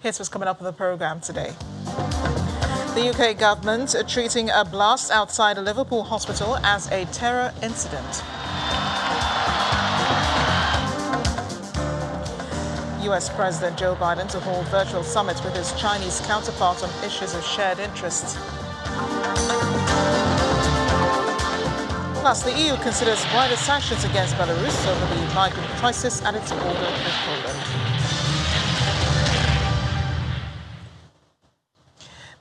Here's what's coming up on the programme today. The UK government treating a blast outside a Liverpool hospital as a terror incident. US President Joe Biden to hold virtual summit with his Chinese counterpart on issues of shared interest. Plus, the EU considers wider sanctions against Belarus over the migrant crisis at its border with Poland.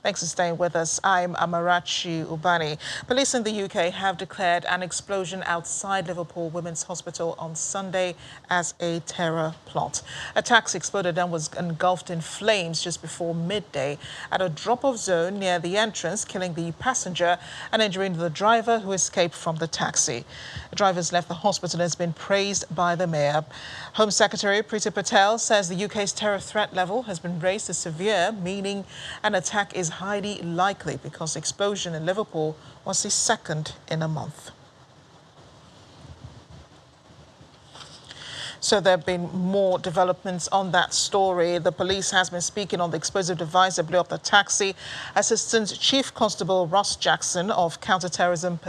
Thanks for staying with us. I'm Amarachi Ubani. Police in the UK have declared an explosion outside Liverpool Women's Hospital on Sunday as a terror plot. A taxi exploded and was engulfed in flames just before midday at a drop-off zone near the entrance, killing the passenger and injuring the driver who escaped from the taxi. The drivers left the hospital and has been praised by the mayor. Home Secretary Priti Patel says the UK's terror threat level has been raised to severe, meaning an attack is highly likely because the explosion in Liverpool was the second in a month. So there have been more developments on that story. The police has been speaking on the explosive device that blew up the taxi. Assistant Chief Constable Ross Jackson of Counterterrorism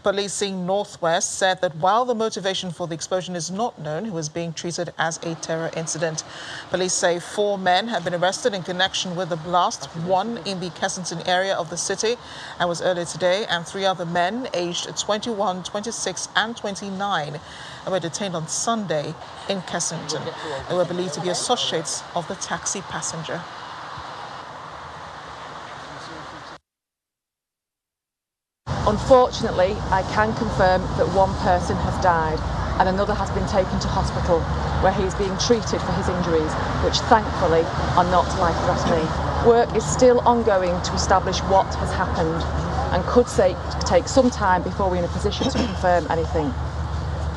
Policing Northwest said that while the motivation for the explosion is not known, he was being treated as a terror incident. Police say 4 men have been arrested in connection with the blast, 1 in the Kensington area of the city, and was earlier today, and 3 other men aged 21, 26 and 29 were detained on Sunday in Kensington. They were believed to be associates of the taxi passenger. Unfortunately, I can confirm that 1 person has died and another has been taken to hospital where he is being treated for his injuries, which thankfully are not life-threatening. Work is still ongoing to establish what has happened and could take some time before we're in a position to confirm anything.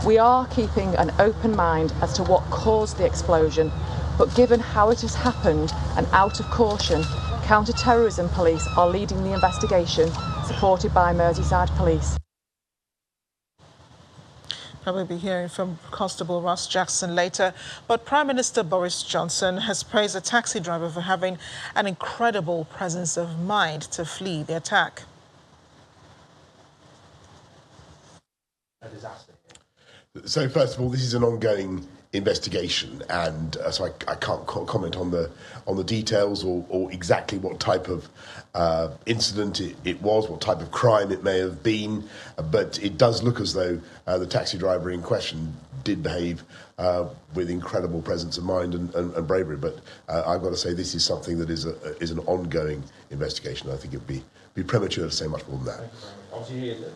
We are keeping an open mind as to what caused the explosion, but given how it has happened and out of caution, Counter-Terrorism Police are leading the investigation, supported by Merseyside Police. Probably be hearing from Constable Ross Jackson later. But Prime Minister Boris Johnson has praised a taxi driver for having an incredible presence of mind to flee the attack. A disaster. So first of all, this is an ongoing investigation, and so I can't comment on the details or exactly what type of incident it was, what type of crime it may have been, but it does look as though the taxi driver in question did behave with incredible presence of mind and bravery. But I've got to say, this is something that is an ongoing investigation. I think it would be premature to say much more than that.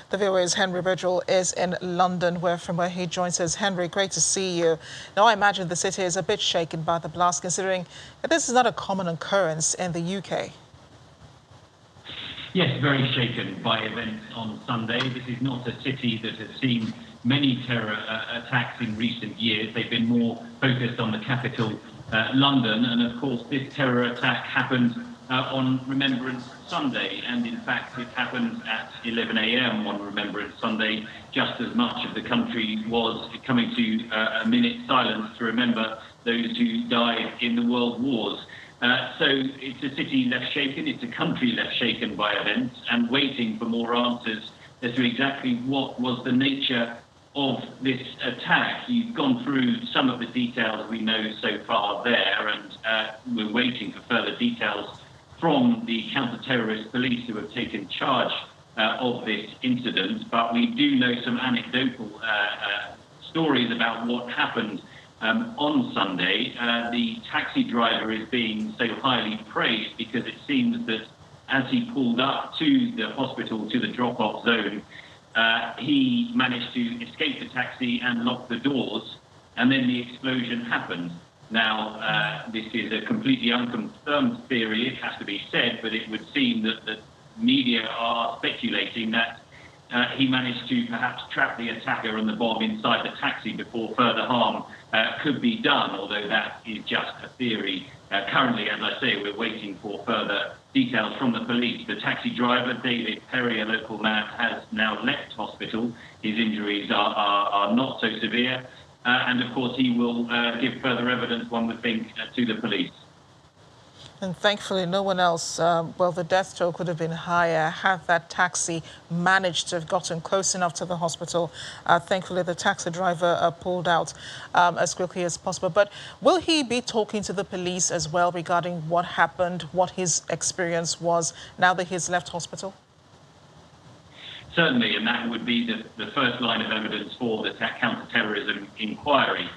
The VOA's Henry Virgil is in London, from where he joins us. Henry, great to see you. Now, I imagine the city is a bit shaken by the blast, considering that this is not a common occurrence in the UK. Yes, very shaken by events on Sunday. This is not a city that has seen many terror attacks in recent years. They've been more focused on the capital, London, and of course this terror attack happened on Remembrance Sunday, and in fact it happened at 11 a.m. on Remembrance Sunday, just as much of the country was coming to a minute's silence to remember those who died in the world wars. So it's a city left shaken, it's a country left shaken by events and waiting for more answers as to exactly what was the nature of this attack. You've gone through some of the details we know so far there, and we're waiting for further details from the counter-terrorist police who have taken charge of this incident. But we do know some anecdotal stories about what happened on Sunday. The taxi driver is being so highly praised because it seems that as he pulled up to the hospital, to the drop-off zone, he managed to escape the taxi and lock the doors, and then the explosion happened. Now, this is a completely unconfirmed theory, it has to be said, but it would seem that the media are speculating that he managed to perhaps trap the attacker and the bomb inside the taxi before further harm could be done, although that is just a theory. Currently, as I say, we're waiting for further details from the police. The taxi driver, David Perry, a local man, has now left hospital. His injuries are not so severe. and of course he will give further evidence, one would think, to the police. And thankfully, no one else, well, the death toll could have been higher had that taxi managed to have gotten close enough to the hospital. Thankfully, the taxi driver pulled out as quickly as possible. But will he be talking to the police as well regarding what happened, what his experience was now that he's left hospital? Certainly, and that would be the first line of evidence for the counter-terrorism inquiry.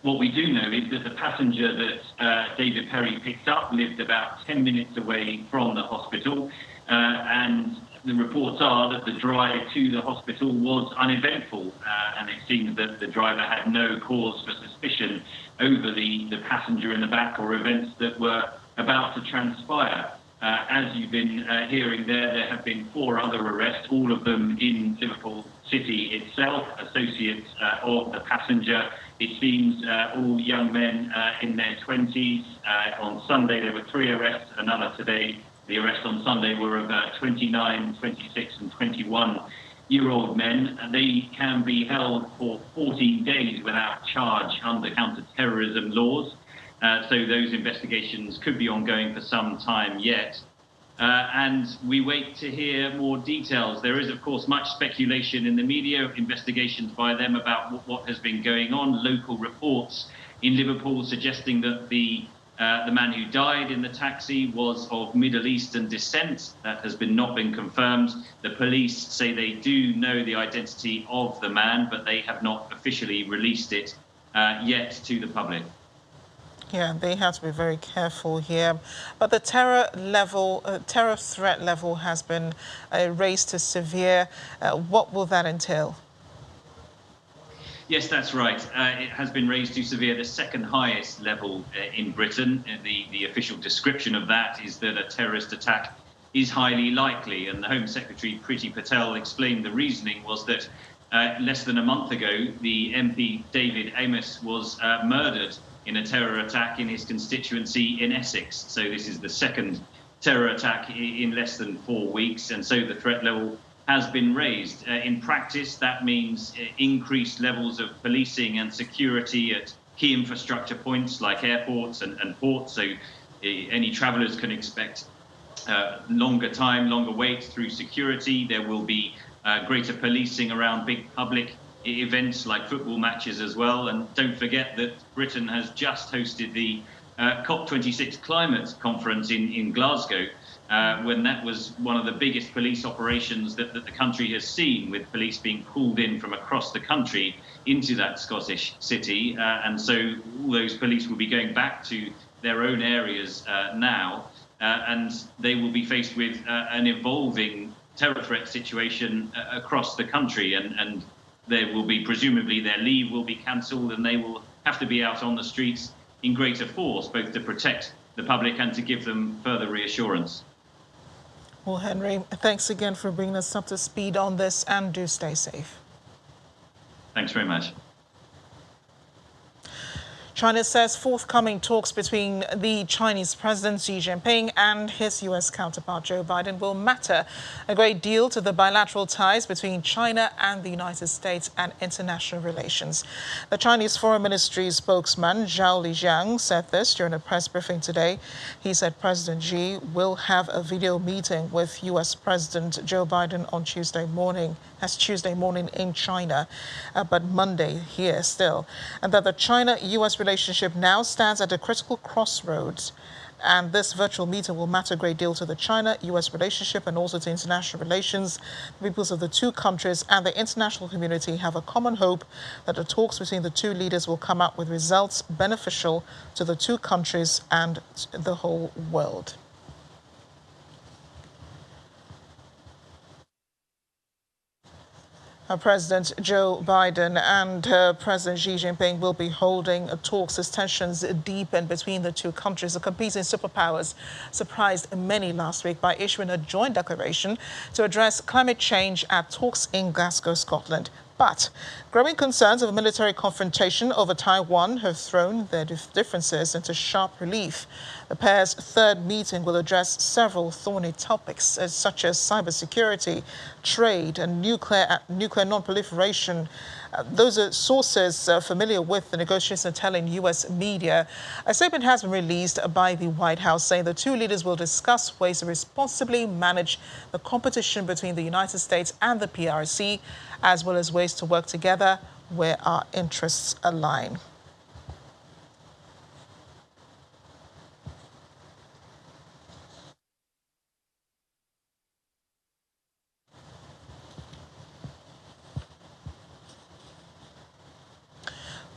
What we do know is that the passenger that David Perry picked up lived about 10 minutes away from the hospital, and the reports are that the drive to the hospital was uneventful, and it seems that the driver had no cause for suspicion over the passenger in the back or events that were about to transpire. As you've been hearing there have been 4 other arrests, all of them in Liverpool City itself, associates of the passenger. It seems all young men in their 20s. On Sunday there were 3 arrests, another today. The arrests on Sunday were of 29, 26 and 21-year-old men. They can be held for 14 days without charge under counter-terrorism laws. So those investigations could be ongoing for some time yet. And we wait to hear more details. There is, of course, much speculation in the media, investigations by them about what has been going on. Local reports in Liverpool suggesting that the man who died in the taxi was of Middle Eastern descent. That has not been confirmed. The police say they do know the identity of the man, but they have not officially released it yet to the public. Yeah, they have to be very careful here. But the terror threat level has been raised to severe. What will that entail? Yes, that's right. It has been raised to severe, the second highest level in Britain. The official description of that is that a terrorist attack is highly likely. And the Home Secretary, Priti Patel, explained the reasoning was that less than a month ago, the MP David Amos was murdered in a terror attack in his constituency in Essex. So this is the second terror attack in less than 4 weeks. And so the threat level has been raised. In practice, that means increased levels of policing and security at key infrastructure points like airports and ports. So any travellers can expect longer wait through security. There will be greater policing around big public events like football matches as well. And don't forget that Britain has just hosted the COP26 climate conference in Glasgow, when that was one of the biggest police operations that the country has seen, with police being pulled in from across the country into that Scottish city. And so all those police will be going back to their own areas now, and they will be faced with an evolving terror threat situation across the country, and there will be, presumably, their leave will be cancelled, and they will have to be out on the streets in greater force, both to protect the public and to give them further reassurance. Well, Henry, thanks again for bringing us up to speed on this, and do stay safe. Thanks very much. China says forthcoming talks between the Chinese President Xi Jinping and his U.S. counterpart Joe Biden will matter a great deal to the bilateral ties between China and the United States and international relations. The Chinese Foreign Ministry spokesman Zhao Lijiang said this during a press briefing today. He said President Xi will have a video meeting with U.S. President Joe Biden on Tuesday morning in China, but Monday here still, and that the China-U.S. relationship now stands at a critical crossroads, and this virtual meeting will matter a great deal to the China-U.S. relationship and also to international relations. The peoples of the two countries and the international community have a common hope that the talks between the two leaders will come out with results beneficial to the two countries and the whole world. President Joe Biden and President Xi Jinping will be holding talks as tensions deepen between the two countries. The competing superpowers surprised many last week by issuing a joint declaration to address climate change at talks in Glasgow, Scotland. But growing concerns of a military confrontation over Taiwan have thrown their differences into sharp relief. The pair's third meeting will address several thorny topics, such as cybersecurity, trade, and nuclear non-proliferation, Those are sources familiar with the negotiations telling U.S. media. A statement has been released by the White House saying the two leaders will discuss ways to responsibly manage the competition between the United States and the PRC, as well as ways to work together where our interests align.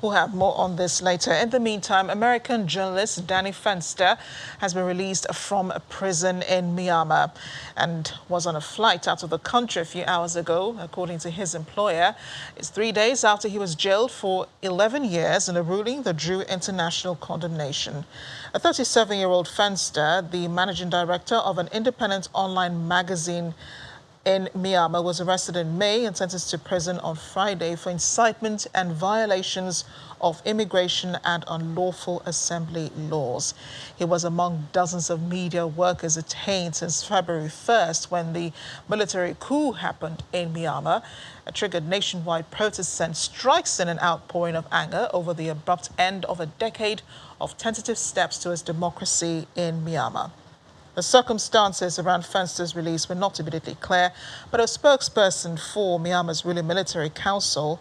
We'll have more on this later. In the meantime, American journalist Danny Fenster has been released from a prison in Myanmar and was on a flight out of the country a few hours ago, according to his employer. It's 3 days after he was jailed for 11 years in a ruling that drew international condemnation. A 37-year-old Fenster, the managing director of an independent online magazine in Myanmar, was arrested in May and sentenced to prison on Friday for incitement and violations of immigration and unlawful assembly laws. He was among dozens of media workers detained since February 1st when the military coup happened in Myanmar. It triggered nationwide protests and strikes in an outpouring of anger over the abrupt end of a decade of tentative steps towards democracy in Myanmar. The circumstances around Fenster's release were not immediately clear, but a spokesperson for Myanmar's ruling military council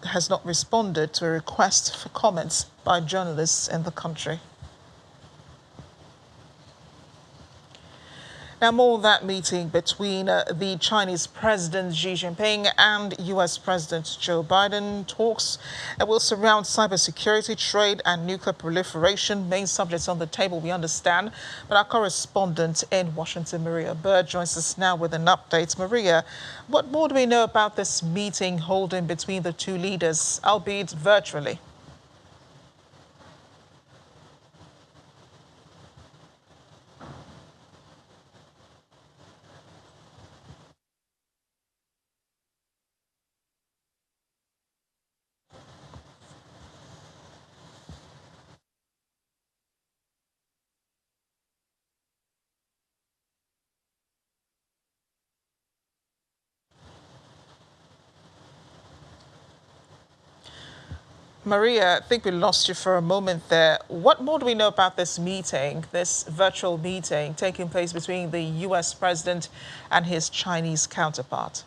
has not responded to a request for comments by journalists in the country. Now, more on that meeting between the Chinese President Xi Jinping and U.S. President Joe Biden. Talks will surround cybersecurity, trade and nuclear proliferation, main subjects on the table, we understand. But our correspondent in Washington, Maria Bird, joins us now with an update. Maria, what more do we know about this meeting holding between the two leaders, albeit virtually? Maria, I think we lost you for a moment there. What more do we know about this meeting, this virtual meeting taking place between the U.S. president and his Chinese counterpart?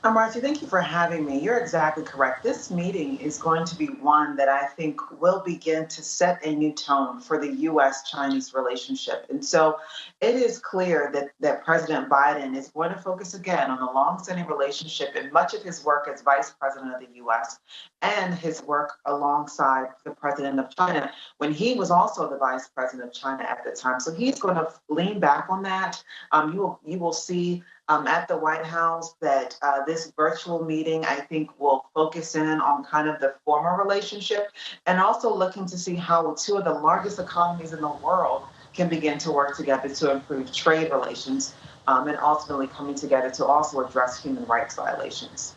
Marcy, thank you for having me. You're exactly correct. This meeting is going to be one that I think will begin to set a new tone for the U.S.-Chinese relationship. And so it is clear that President Biden is going to focus again on the long-standing relationship and much of his work as vice president of the U.S. and his work alongside the president of China when he was also the vice president of China at the time. So he's going to lean back on that. You will see at the White House that this virtual meeting, I think, will focus in on kind of the former relationship and also looking to see how two of the largest economies in the world can begin to work together to improve trade relations and ultimately coming together to also address human rights violations.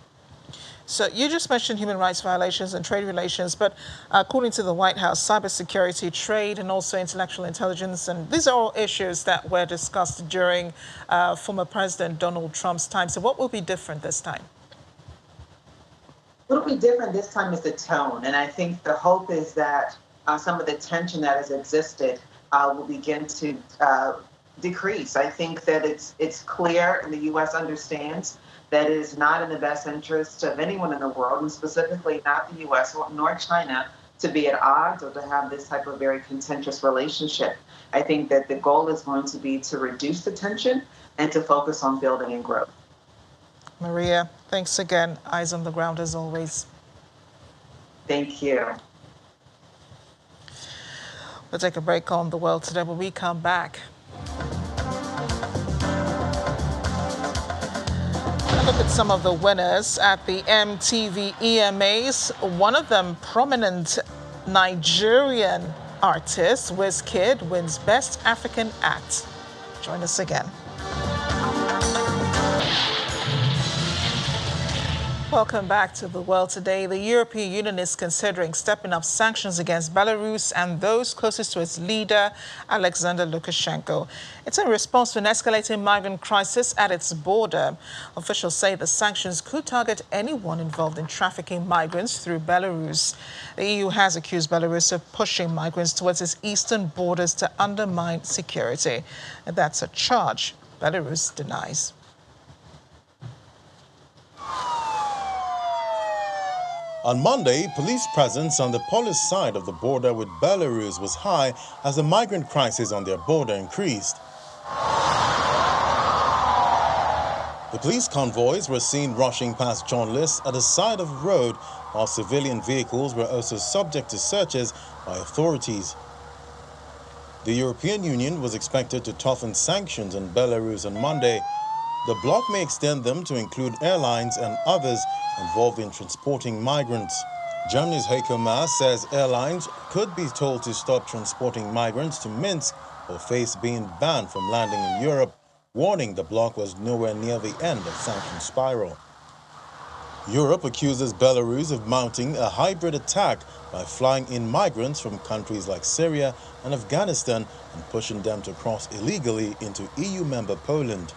So you just mentioned human rights violations and trade relations, but according to the White House, cybersecurity, trade, and also intellectual intelligence, and these are all issues that were discussed during former President Donald Trump's time. So what will be different this time? What will be different this time is the tone, and I think the hope is that some of the tension that has existed will begin to decrease. I think that it's clear, and the U.S. understands that it is not in the best interest of anyone in the world, and specifically not the U.S. nor China, to be at odds or to have this type of very contentious relationship. I think that the goal is going to be to reduce the tension and to focus on building and growth. Maria, thanks again. Eyes on the ground as always. Thank you. We'll take a break on The World Today. When we come back, look at some of the winners at the MTV EMAs. One of them, prominent Nigerian artist Wizkid, wins Best African Act. Join us again. Welcome back to The World Today. The European Union is considering stepping up sanctions against Belarus and those closest to its leader, Alexander Lukashenko. It's in response to an escalating migrant crisis at its border. Officials say the sanctions could target anyone involved in trafficking migrants through Belarus. The EU has accused Belarus of pushing migrants towards its eastern borders to undermine security. And that's a charge Belarus denies. On Monday, police presence on the Polish side of the border with Belarus was high as the migrant crisis on their border increased. The police convoys were seen rushing past journalists at the side of the road, while civilian vehicles were also subject to searches by authorities. The European Union was expected to toughen sanctions on Belarus on Monday. The bloc may extend them to include airlines and others involved in transporting migrants. Germany's Heiko Maas says airlines could be told to stop transporting migrants to Minsk or face being banned from landing in Europe, warning the bloc was nowhere near the end of sanction spiral. Europe accuses Belarus of mounting a hybrid attack by flying in migrants from countries like Syria and Afghanistan and pushing them to cross illegally into EU member Poland.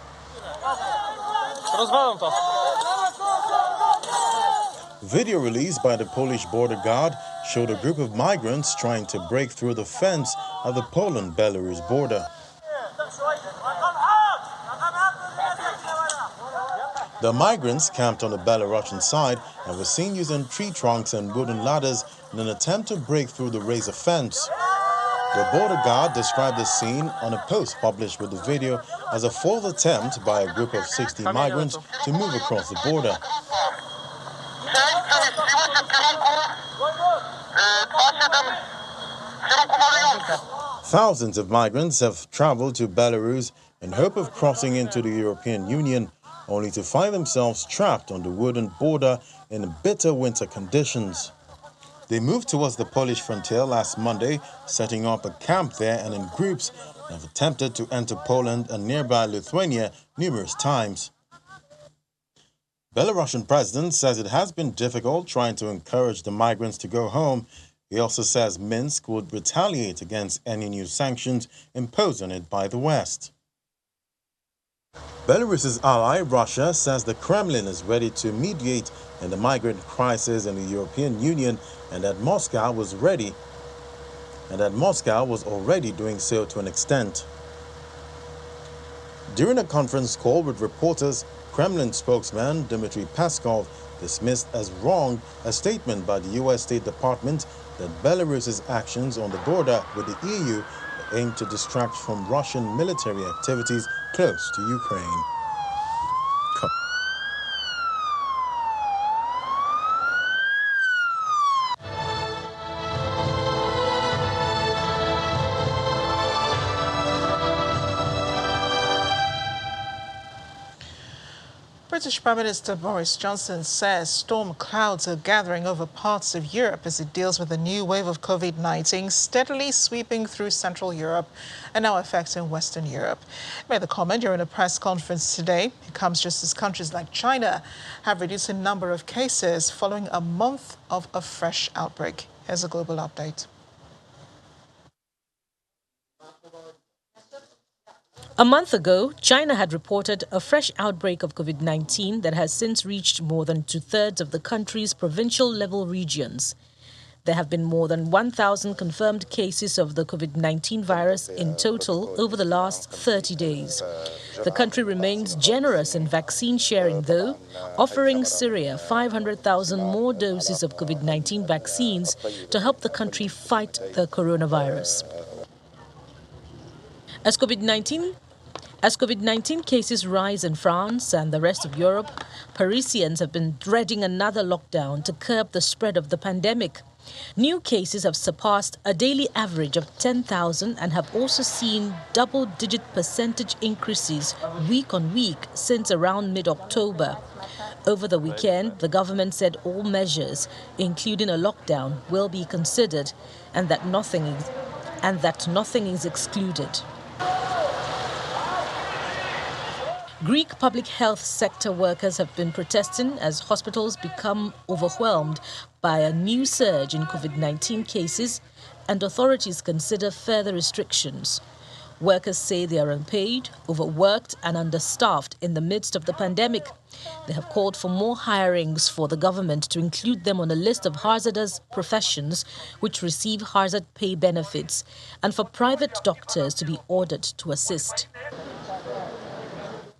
Video released by the Polish border guard showed a group of migrants trying to break through the fence at the Poland-Belarus border. The migrants camped on the Belarusian side and were seen using tree trunks and wooden ladders in an attempt to break through the razor fence. The border guard described the scene on a post published with the video as a fourth attempt by a group of 60 migrants to move across the border. Thousands of migrants have traveled to Belarus in hope of crossing into the European Union, only to find themselves trapped on the wooden border in bitter winter conditions. They moved towards the Polish frontier last Monday, setting up a camp there and in groups, and have attempted to enter Poland and nearby Lithuania numerous times. Belarusian president says it has been difficult trying to encourage the migrants to go home. He also says Minsk would retaliate against any new sanctions imposed on it by the West. Belarus's ally, Russia, says the Kremlin is ready to mediate in the migrant crisis in the European Union and that Moscow was already doing so to an extent. During a conference call with reporters, Kremlin spokesman Dmitry Peskov dismissed as wrong a statement by the U.S. State Department that Belarus's actions on the border with the EU aim to distract from Russian military activities close to Ukraine. British Prime Minister Boris Johnson says storm clouds are gathering over parts of Europe as it deals with a new wave of COVID-19 steadily sweeping through Central Europe and now affecting Western Europe. He made the comment during a press conference today. It comes just as countries like China have reduced the number of cases following a month of a fresh outbreak. Here's a global update. A month ago, China had reported a fresh outbreak of COVID-19 that has since reached more than two-thirds of the country's provincial-level regions. There have been more than 1,000 confirmed cases of the COVID-19 virus in total over the last 30 days. The country remains generous in vaccine sharing, though, offering Syria 500,000 more doses of COVID-19 vaccines to help the country fight the coronavirus. As COVID-19 cases rise in France and the rest of Europe, Parisians have been dreading another lockdown to curb the spread of the pandemic. New cases have surpassed a daily average of 10,000 and have also seen double-digit percentage increases week on week since around mid-October. Over the weekend, the government said all measures, including a lockdown, will be considered and that nothing is excluded. Greek public health sector workers have been protesting as hospitals become overwhelmed by a new surge in COVID-19 cases and authorities consider further restrictions. Workers say they are unpaid, overworked and understaffed in the midst of the pandemic. They have called for more hirings for the government to include them on a list of hazardous professions which receive hazard pay benefits and for private doctors to be ordered to assist.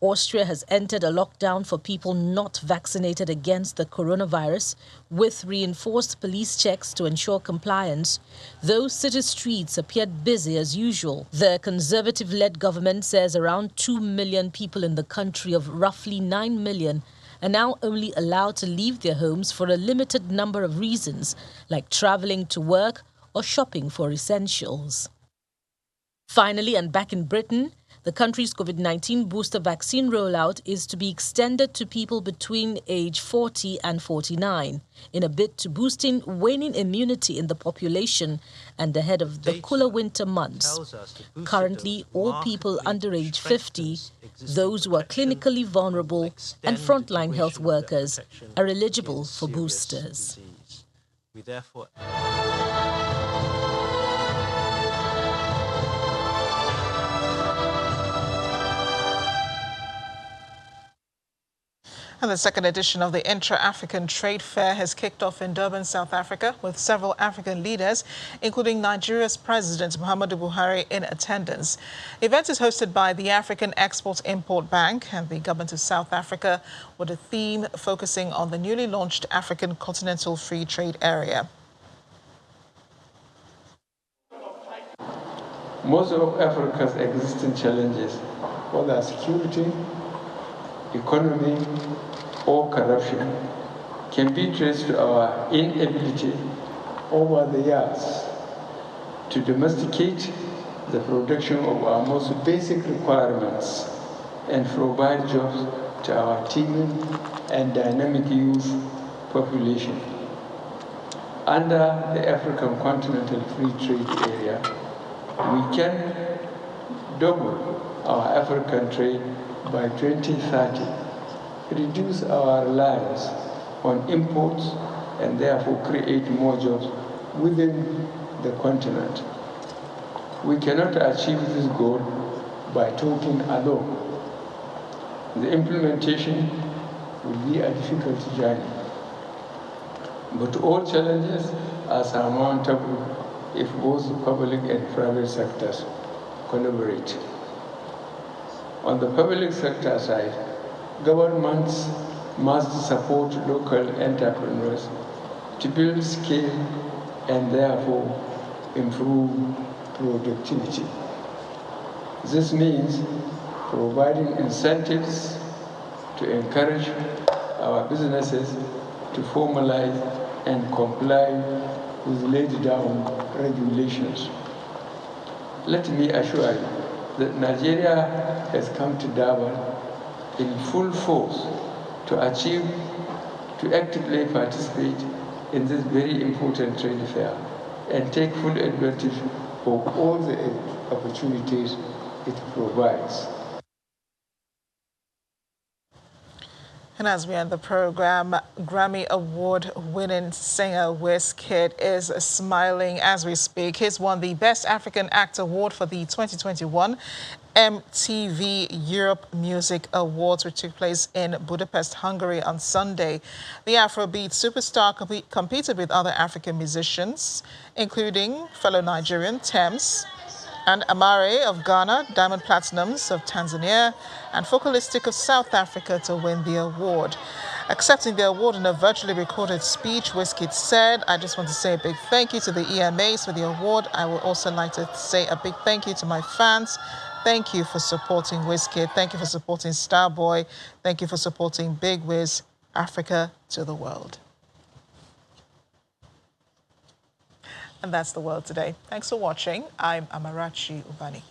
Austria has entered a lockdown for people not vaccinated against the coronavirus, with reinforced police checks to ensure compliance. Though city streets appeared busy as usual, the conservative-led government says around 2 million people in the country of roughly 9 million are now only allowed to leave their homes for a limited number of reasons, like traveling to work or shopping for essentials. Finally, and back in Britain, the country's COVID-19 booster vaccine rollout is to be extended to people between age 40 and 49 in a bid to boosting waning immunity in the population and ahead of the cooler winter months. Currently, all people under age 50, those who are clinically vulnerable and frontline health workers are eligible for boosters. And the second edition of the Intra-African Trade Fair has kicked off in Durban, South Africa, with several African leaders, including Nigeria's President Muhammadu Buhari, in attendance. The event is hosted by the African Export-Import Bank and the Government of South Africa, with a theme focusing on the newly launched African Continental Free Trade Area. Most of Africa's existing challenges, whether security, economy, or corruption, can be traced to our inability over the years to domesticate the production of our most basic requirements and provide jobs to our teeming and dynamic youth population. Under the African Continental Free Trade Area, we can double our African trade by 2030, reduce our reliance on imports and therefore create more jobs within the continent. We cannot achieve this goal by talking alone. The implementation will be a difficult journey, but all challenges are surmountable if both public and private sectors collaborate. On the public sector side, governments must support local entrepreneurs to build scale and therefore improve productivity. This means providing incentives to encourage our businesses to formalize and comply with laid down regulations. Let me assure you that Nigeria has come to Durban in full force to actively participate in this very important trade fair and take full advantage of all the opportunities it provides. And as we end the program, Grammy Award-winning singer Wizkid is smiling as we speak. He's won the Best African Act Award for the 2021 MTV Europe Music Awards, which took place in Budapest, Hungary on Sunday. The Afrobeat superstar competed with other African musicians, including fellow Nigerian Thames and Amare of Ghana, Diamond Platinums of Tanzania, and Focalistic of South Africa to win the award. Accepting the award in a virtually recorded speech, Wizkid said, "I just want to say a big thank you to the EMAs for the award. I would also like to say a big thank you to my fans. Thank you for supporting Wizkid. Thank you for supporting Starboy. Thank you for supporting Big Wiz, Africa to the world." And that's The World Today. Thanks for watching. I'm Amarachi Ubani.